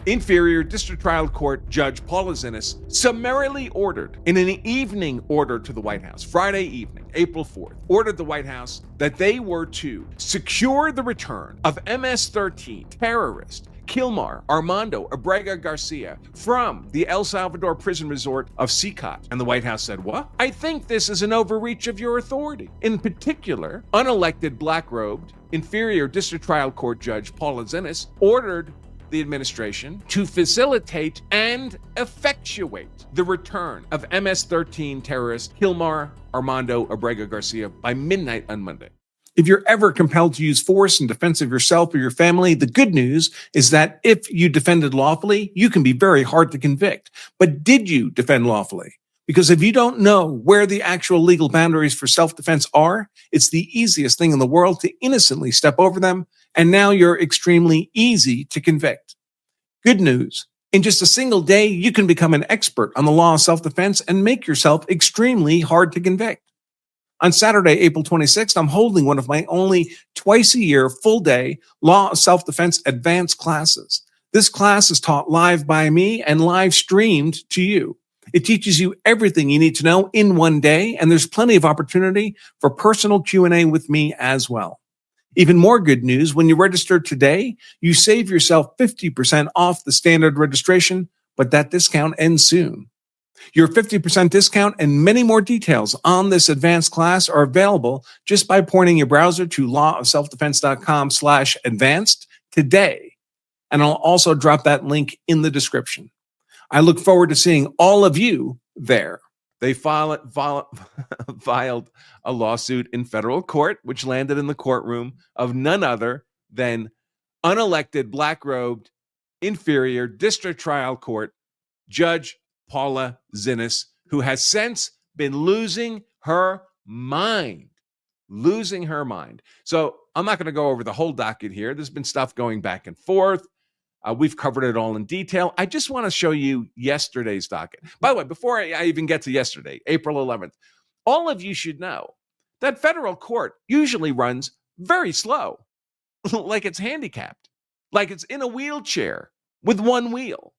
Inferior District Trial Court Judge Paula Xinis summarily ordered, in an evening order to the White House, Friday evening, April 4th, ordered the White House that they were to secure the return of MS-13 terrorist Kilmar Armando Abrega Garcia from the El Salvador prison resort of Sicat. And the White House said, what? I think this is an overreach of your authority. In particular, unelected black-robed Inferior District Trial Court Judge Paula Xinis ordered the administration to facilitate and effectuate the return of MS-13 terrorist Kilmar Armando Abrega Garcia by midnight on Monday. If you're ever compelled to use force in defense of yourself or your family, the good news is that if you defended lawfully, you can be very hard to convict. But did you defend lawfully? Because if you don't know where the actual legal boundaries for self-defense are, it's the easiest thing in the world to innocently step over them, and now you're extremely easy to convict. Good news. In just a single day, you can become an expert on the law of self-defense and make yourself extremely hard to convict. On Saturday, April 26th, I'm holding one of my only twice-a-year full-day Law of Self-Defense advanced classes. This class is taught live by me and live streamed to you. It teaches you everything you need to know in one day, and there's plenty of opportunity for personal Q&A with me as well. Even more good news, when you register today, you save yourself 50% off the standard registration, but that discount ends soon. Your 50% discount and many more details on this advanced class are available just by pointing your browser to lawofselfdefense.com/advanced today. And I'll also drop that link in the description. I look forward to seeing all of you there. They filed a lawsuit in federal court, which landed in the courtroom of none other than unelected black-robed Inferior District Trial Court Judge Paula Xinis, who has since been losing her mind. So I'm not going to go over the whole docket here. There's been stuff going back and forth. We've covered it all in detail. I just want to show you yesterday's docket. By the way, before I even get to yesterday, April 11th, all of you should know that federal court usually runs very slow, like it's handicapped, like it's in a wheelchair with one wheel.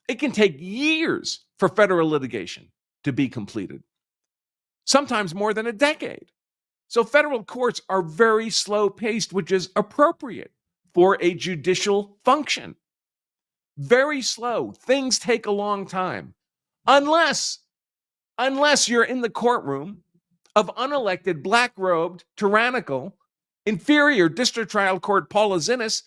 It can take years for federal litigation to be completed, sometimes more than a decade. So federal courts are very slow-paced, which is appropriate for a judicial function. Very slow. Things take a long time. Unless you're in the courtroom of unelected, black-robed, tyrannical, Inferior District Trial Court Paula Xinis,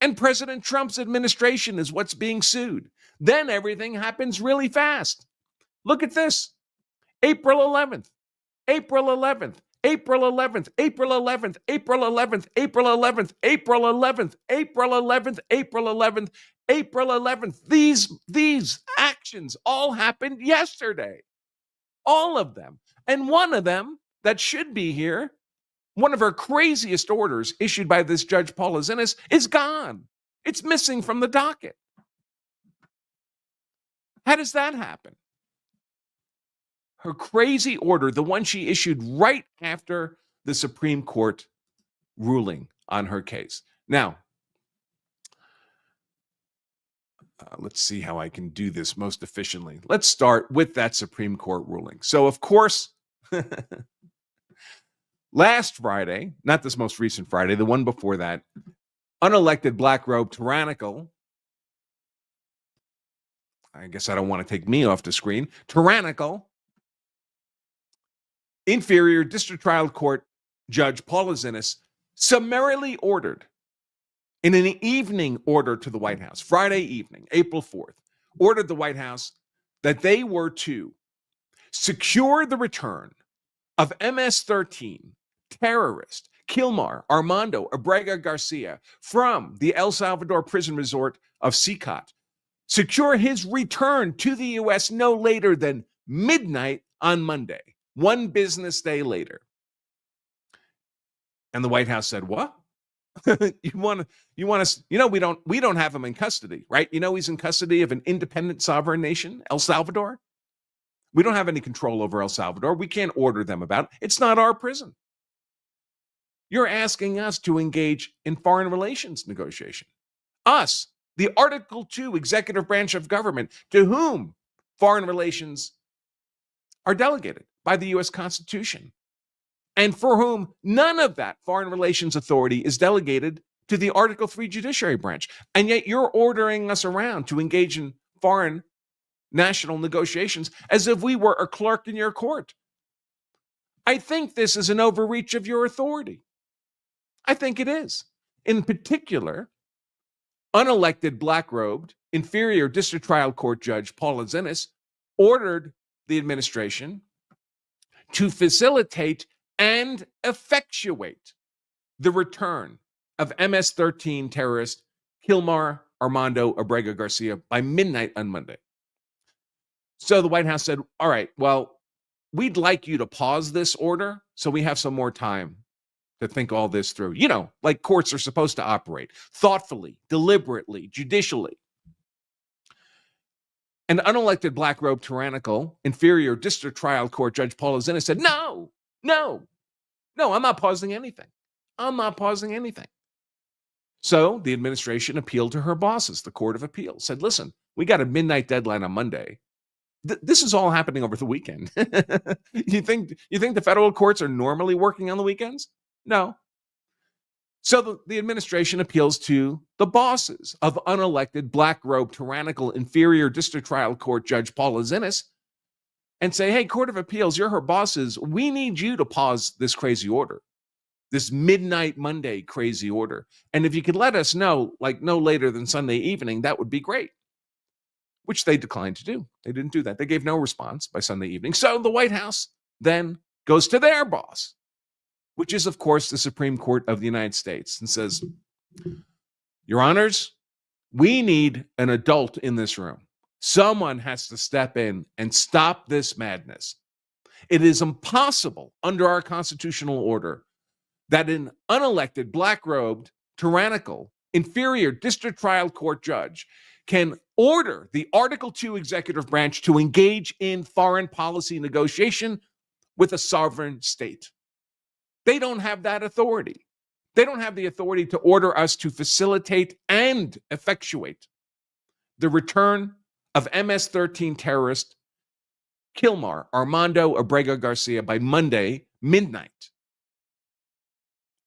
and President Trump's administration is what's being sued. Then everything happens really fast. Look at this. April 11th, April 11th, April 11th, April 11th, April 11th, April 11th, April 11th, April 11th, April 11th, April 11th. These actions all happened yesterday. All of them. And one of them that should be here, one of her craziest orders issued by this Judge Paula Xinis, is gone. It's missing from the docket. How does that happen? Her crazy order, the one she issued right after the Supreme Court ruling on her case. Now, let's see how I can do this most efficiently. Let's start with that Supreme Court ruling. So, of course, last Friday, not this most recent Friday, the one before that, unelected black-robed tyrannical, I guess I don't want to take me off the screen, tyrannical, Inferior District Trial Court Judge Paula Xinis summarily ordered, in an evening order to the White House, Friday evening, April 4th, ordered the White House that they were to secure the return of MS-13 terrorist Kilmar Armando Abrega Garcia from the El Salvador prison resort of Sicat. Secure his return to the U.S. no later than midnight on Monday, one business day later. And the White House said, what? we don't have him in custody, right? You know, he's in custody of an independent sovereign nation, El Salvador. We don't have any control over El Salvador. We can't order them about it. It's not our prison. You're asking us to engage in foreign relations negotiation. Us, the Article 2 executive branch of government, to whom foreign relations are delegated by the U.S. Constitution, and for whom none of that foreign relations authority is delegated to the Article 3 judiciary branch. And yet you're ordering us around to engage in foreign national negotiations as if we were a clerk in your court. I think this is an overreach of your authority. I think it is. In particular, unelected, black-robed, inferior district trial court judge Paula Xinis ordered the administration to facilitate and effectuate the return of MS-13 terrorist Kilmar Armando Abrega Garcia by midnight on Monday. So the White House said, all right, well, we'd like you to pause this order so we have some more time to think all this through. You know, like courts are supposed to operate thoughtfully, deliberately, judicially. An unelected, black-robed, tyrannical, inferior district trial court judge Paula Xinis said, no, I'm not pausing anything. I'm not pausing anything. So the administration appealed to her bosses, the Court of Appeals, said, listen, we got a midnight deadline on Monday. This is all happening over the weekend. You think the federal courts are normally working on the weekends? No. So the administration appeals to the bosses of unelected, black-robed, tyrannical, inferior district trial court judge Paula Xinis and say, hey, Court of Appeals, you're her bosses. We need you to pause this crazy order, this midnight Monday crazy order. And if you could let us know, like no later than Sunday evening, that would be great, which they declined to do. They didn't do that. They gave no response by Sunday evening. So the White House then goes to their boss, which is, of course, the Supreme Court of the United States, and says, Your Honors, we need an adult in this room. Someone has to step in and stop this madness. It is impossible under our constitutional order that an unelected, black-robed, tyrannical, inferior district trial court judge can order the Article 2 executive branch to engage in foreign policy negotiation with a sovereign state. They don't have that authority. They don't have the authority to order us to facilitate and effectuate the return of MS-13 terrorist Kilmar Armando Abrega Garcia by Monday midnight.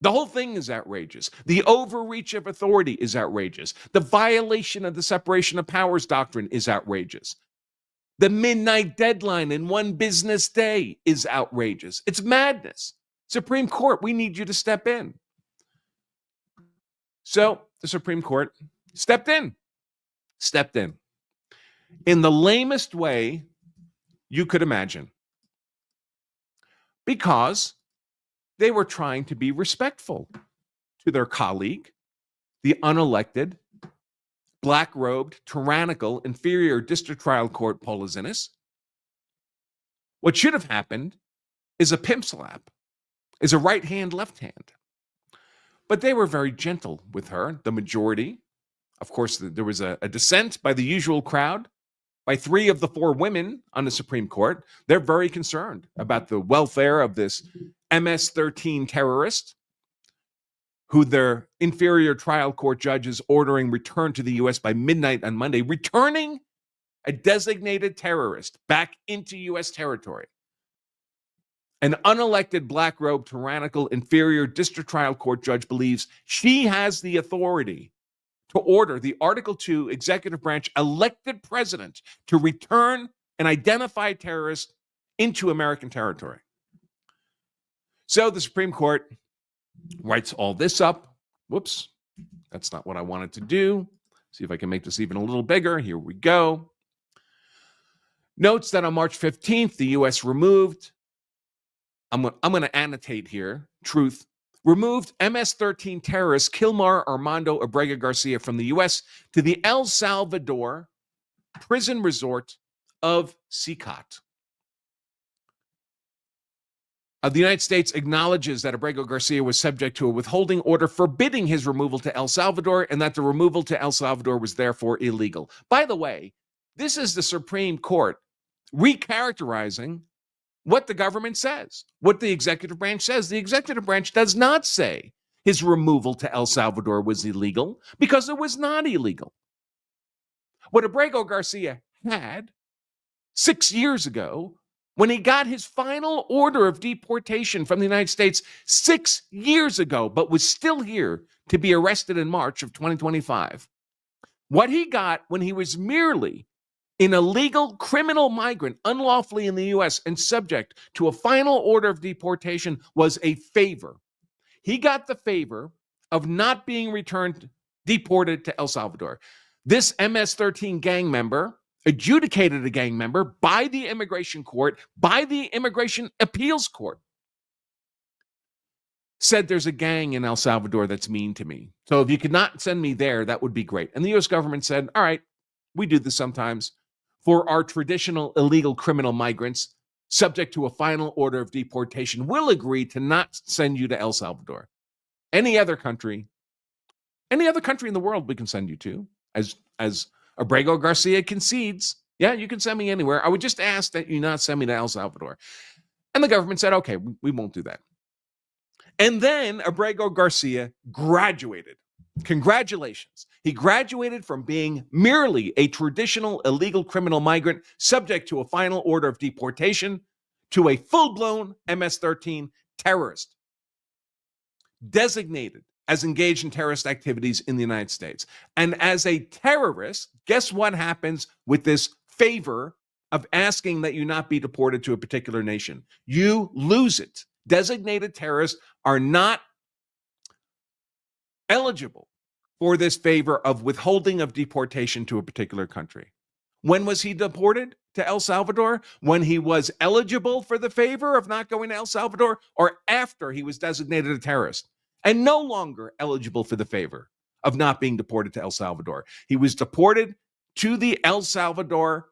The whole thing is outrageous. The overreach of authority is outrageous. The violation of the separation of powers doctrine is outrageous. The midnight deadline in one business day is outrageous. It's madness. Supreme Court, we need you to step in. So the Supreme Court stepped in the lamest way you could imagine, because they were trying to be respectful to their colleague, the unelected, black-robed, tyrannical, inferior district trial court Paula Xinis. What should have happened is a pimp slap, is a right hand, left hand. But they were very gentle with her, the majority. Of course, there was a dissent by the usual crowd, by 3 of the 4 women on the Supreme Court. They're very concerned about the welfare of this MS-13 terrorist, who their inferior trial court judge is ordering returned to the U.S. by midnight on Monday, returning a designated terrorist back into U.S. territory. An unelected, black-robed, tyrannical, inferior district trial court judge believes she has the authority to order the Article 2 executive branch elected president to return an identified terrorist into American territory. So the Supreme Court writes all this up. Whoops, that's not what I wanted to do. See if I can make this even a little bigger. Here we go. Notes that on March 15th, the U.S. removed, I'm going to annotate here, truth, removed MS-13 terrorist Kilmar Armando Abrega Garcia from the U.S. to the El Salvador prison resort of Sicat. The United States acknowledges that Abrego Garcia was subject to a withholding order forbidding his removal to El Salvador, and that the removal to El Salvador was therefore illegal. By the way, this is the Supreme Court recharacterizing what the government says, what the executive branch says. The executive branch does not say his removal to El Salvador was illegal, because it was not illegal. What Abrego Garcia had 6 years ago, when he got his final order of deportation from the United States 6 years ago, but was still here to be arrested in March of 2025. What he got when he was merely an illegal criminal migrant unlawfully in the U.S. and subject to a final order of deportation was a favor. He got the favor of not being deported to El Salvador. This MS-13 gang member, adjudicated a gang member by the immigration court, by the immigration appeals court, said there's a gang in El Salvador that's mean to me. So if you could not send me there, that would be great. And the U.S. government said, all right, we do this sometimes for our traditional illegal criminal migrants subject to a final order of deportation. We'll agree to not send you to El Salvador. Any other country in the world we can send you to, as Abrego Garcia concedes. Yeah, you can send me anywhere. I would just ask that you not send me to El Salvador. And the government said, okay, we won't do that. And then Abrego Garcia graduated. Congratulations. He graduated from being merely a traditional illegal criminal migrant subject to a final order of deportation to a full-blown MS-13 terrorist, designated as engaged in terrorist activities in the United States. And as a terrorist, guess what happens with this favor of asking that you not be deported to a particular nation? You lose it. Designated terrorists are not eligible for this favor of withholding of deportation to a particular country. When was he deported to El Salvador? When he was eligible for the favor of not going to El Salvador, or after he was designated a terrorist and no longer eligible for the favor of not being deported to El Salvador? He was deported to the El Salvador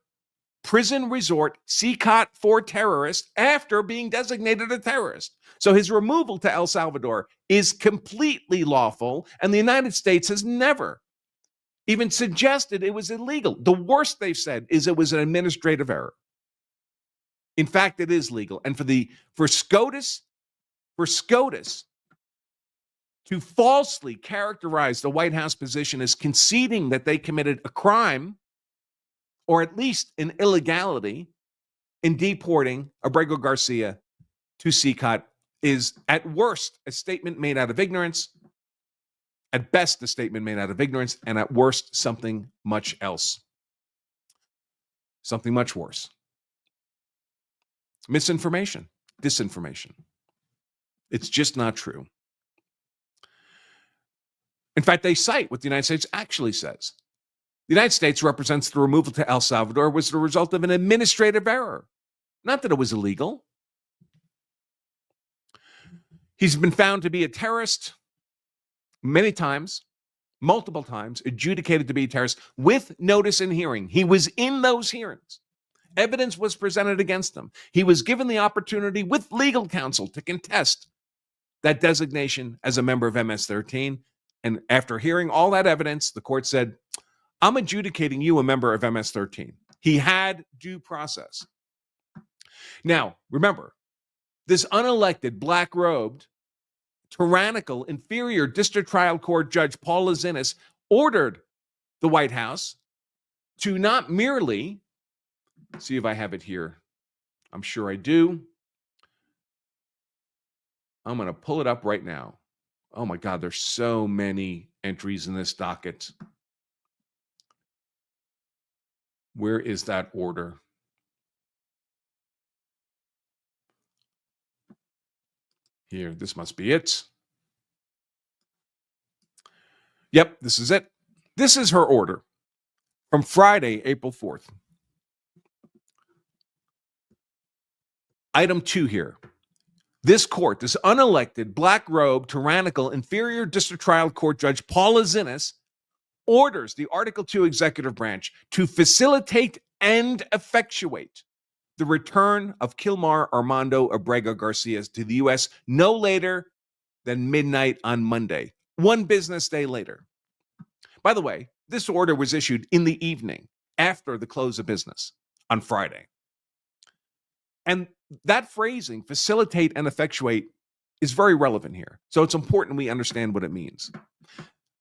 prison resort, CCOT for terrorists, after being designated a terrorist. So his removal to El Salvador is completely lawful, and the United States has never even suggested it was illegal. The worst they've said is it was an administrative error. In fact, it is legal. And for SCOTUS to falsely characterize the White House position as conceding that they committed a crime, or at least an illegality, in deporting Abrego Garcia to CCOT, is at worst a statement made out of ignorance, at best a statement made out of ignorance, and at worst something much else. Something much worse. Misinformation, disinformation. It's just not true. In fact, they cite what the United States actually says. The United States represents the removal to El Salvador was the result of an administrative error, not that it was illegal. He's been found to be a terrorist many times, multiple times, adjudicated to be a terrorist with notice and hearing. He was in those hearings. Evidence was presented against him. He was given the opportunity with legal counsel to contest that designation as a member of MS-13. And after hearing all that evidence, the court said, I'm adjudicating you a member of MS-13. He had due process. Now, remember, this unelected, black-robed, tyrannical, inferior district trial court judge, Paula Xinis, ordered the White House to not merely, see if I have it here. I'm sure I do. I'm going to pull it up right now. Oh my God, there's so many entries in this docket. Where is that order? Here, this must be it. Yep, this is it. This is her order from Friday, April 4th. Item 2 here. This court, this unelected, black-robed, tyrannical, inferior district trial court judge, Paula Xinis, orders the Article 2 executive branch to facilitate and effectuate the return of Kilmar Armando Abrego Garcia to the U.S. no later than midnight on Monday, one business day later. By the way, this order was issued in the evening after the close of business on Friday. And that phrasing, facilitate and effectuate, is very relevant here. So it's important we understand what it means.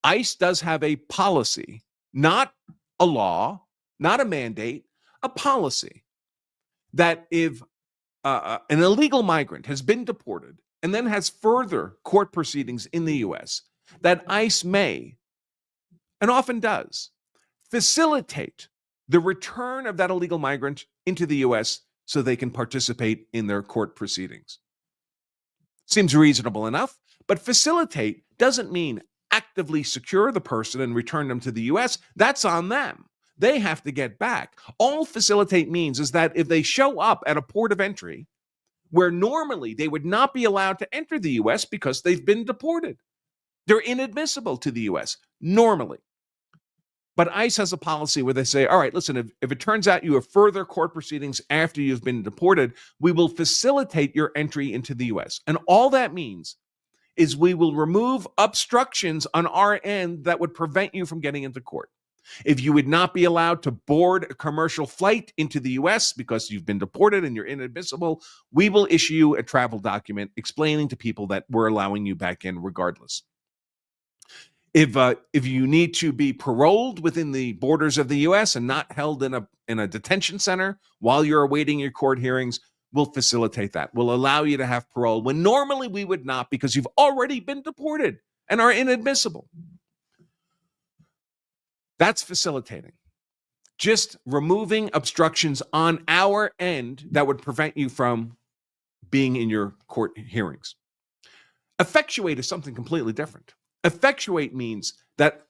ICE does have a policy, not a law, not a mandate, a policy that if an illegal migrant has been deported and then has further court proceedings in the U.S., that ICE may, and often does, facilitate the return of that illegal migrant into the U.S. so they can participate in their court proceedings. Seems reasonable enough, but facilitate doesn't mean actively secure the person and return them to the U.S. That's on them. They have to get back. All facilitate means is that if they show up at a port of entry where normally they would not be allowed to enter the U.S. because they've been deported, they're inadmissible to the U.S. normally. But ICE has a policy where they say, all right, listen, if it turns out you have further court proceedings after you've been deported, we will facilitate your entry into the U.S. And all that means is we will remove obstructions on our end that would prevent you from getting into court. If you would not be allowed to board a commercial flight into the U.S. because you've been deported and you're inadmissible, we will issue you a travel document explaining to people that we're allowing you back in regardless. If you need to be paroled within the borders of the U.S. and not held in a detention center while you're awaiting your court hearings, we'll facilitate that. We'll allow you to have parole when normally we would not because you've already been deported and are inadmissible. That's facilitating. Just removing obstructions on our end that would prevent you from being in your court hearings. Effectuate is something completely different. Effectuate means that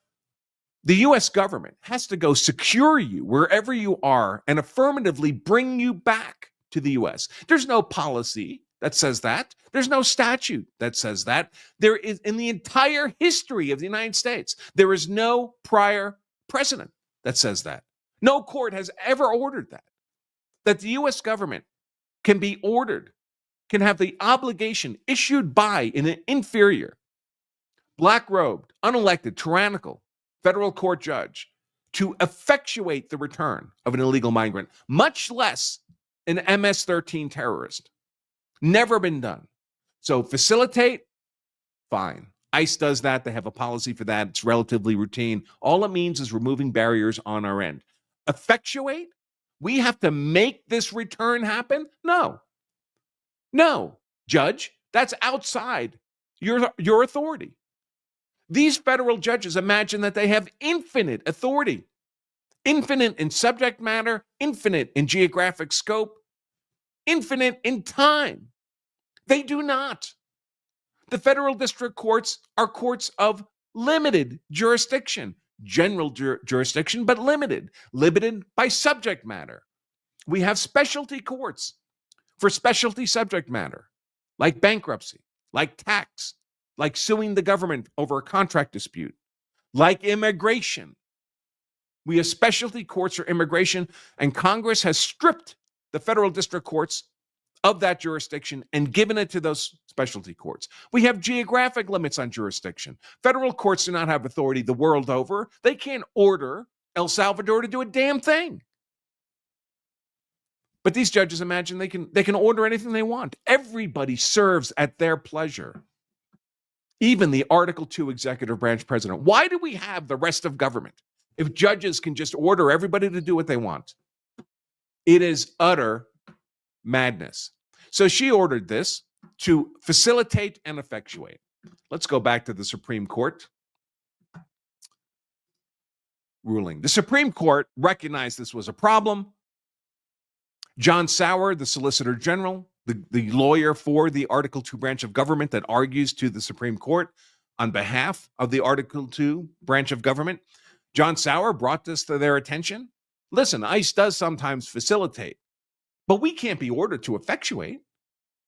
the U.S. government has to go secure you wherever you are and affirmatively bring you back to the U.S. There's no policy that says that. There's no statute that says that. There is, in the entire history of the United States, there is no prior precedent that says that. No court has ever ordered that. That the U.S. government can be ordered, can have the obligation issued by an inferior, black-robed, unelected, tyrannical federal court judge to effectuate the return of an illegal migrant, much less an MS-13 terrorist. Never been done. So facilitate, fine. ICE does that. They have a policy for that. It's relatively routine. All it means is removing barriers on our end. Effectuate? We have to make this return happen? No. No, judge, that's outside your authority. These federal judges imagine that they have infinite authority, infinite in subject matter, infinite in geographic scope, infinite in time. They do not. The federal district courts are courts of limited jurisdiction, general jurisdiction, but limited by subject matter. We have specialty courts for specialty subject matter, like bankruptcy, like tax, like suing the government over a contract dispute, like immigration. We have specialty courts for immigration, and Congress has stripped the federal district courts of that jurisdiction and given it to those specialty courts. We have geographic limits on jurisdiction. Federal courts do not have authority the world over. They can't order El Salvador to do a damn thing. But these judges imagine they can order anything they want. Everybody serves at their pleasure. Even the Article 2 executive branch president. Why do we have the rest of government if judges can just order everybody to do what they want? It is utter madness. So she ordered this to facilitate and effectuate. Let's go back to the Supreme Court ruling. The Supreme Court recognized this was a problem. John Sauer, the Solicitor General, the lawyer for the Article 2 branch of government that argues to the Supreme Court on behalf of the Article 2 branch of government, John Sauer brought this to their attention. Listen, ICE does sometimes facilitate, but we can't be ordered to effectuate.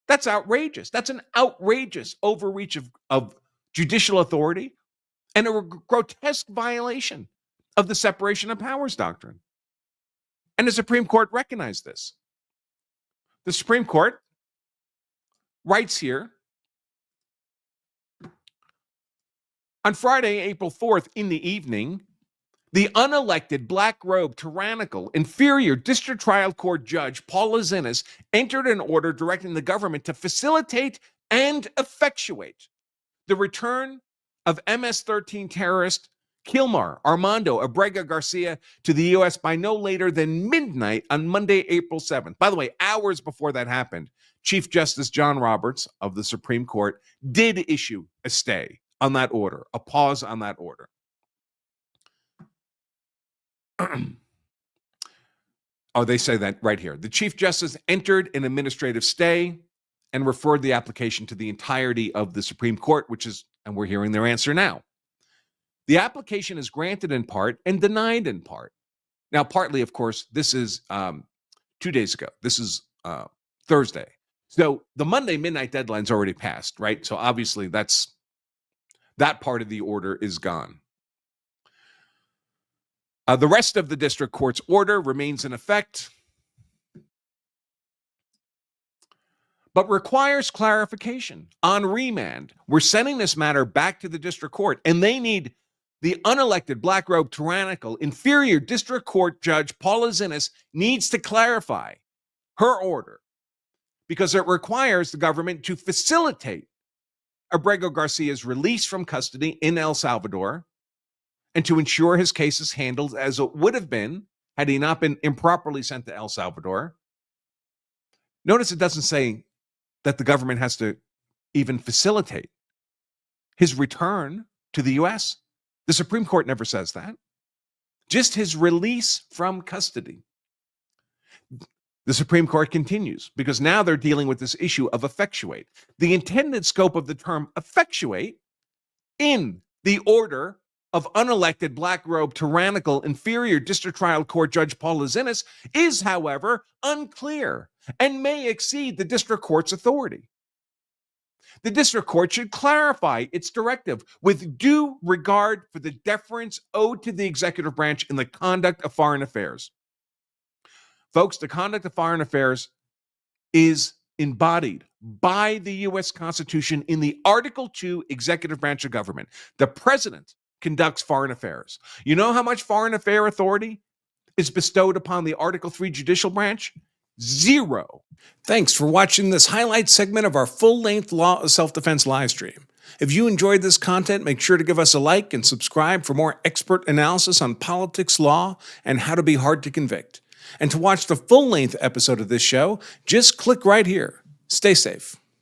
That's outrageous. That's an outrageous overreach of judicial authority and a grotesque violation of the separation of powers doctrine. And the Supreme Court recognized this. The Supreme Court writes here, on Friday, April 4th, in the evening, the unelected, black-robed, tyrannical, inferior district trial court judge, Paula Xinis, entered an order directing the government to facilitate and effectuate the return of MS-13 terrorist Kilmar Armando Abrega Garcia to the U.S. by no later than midnight on Monday, April 7th. By the way, hours before that happened, Chief Justice John Roberts of the Supreme Court did issue a stay on that order, a pause on that order. Oh, they say that right here. The Chief Justice entered an administrative stay and referred the application to the entirety of the Supreme Court, and we're hearing their answer now. The application is granted in part and denied in part. Now, partly, of course, this is 2 days ago. This is Thursday. So the Monday midnight deadline's already passed, right? So obviously that part of the order is gone. The rest of the district court's order remains in effect, but requires clarification. On remand, we're sending this matter back to the district court, and they need the unelected, black-robed, tyrannical, inferior district court judge Paula Xinis needs to clarify her order because it requires the government to facilitate Abrego Garcia's release from custody in El Salvador and to ensure his case is handled as it would have been had he not been improperly sent to El Salvador. Notice it doesn't say that the government has to even facilitate his return to the U.S. The Supreme Court never says that. Just his release from custody. The Supreme Court continues because now they're dealing with this issue of effectuate. The intended scope of the term effectuate in the order of unelected, black-robed, tyrannical, inferior district trial court judge Paula Xinis is, however, unclear and may exceed the district court's authority. The district court should clarify its directive with due regard for the deference owed to the executive branch in the conduct of foreign affairs. Folks, the conduct of foreign affairs is embodied by the U.S. Constitution in the Article 2 executive branch of government. The president conducts foreign affairs. You know how much foreign affair authority is bestowed upon the Article 3 judicial branch? 0. Thanks for watching this highlight segment of our full-length Law of Self-Defense live stream. If you enjoyed this content, make sure to give us a like and subscribe for more expert analysis on politics, law, and how to be hard to convict. And to watch the full-length episode of this show, just click right here. Stay safe.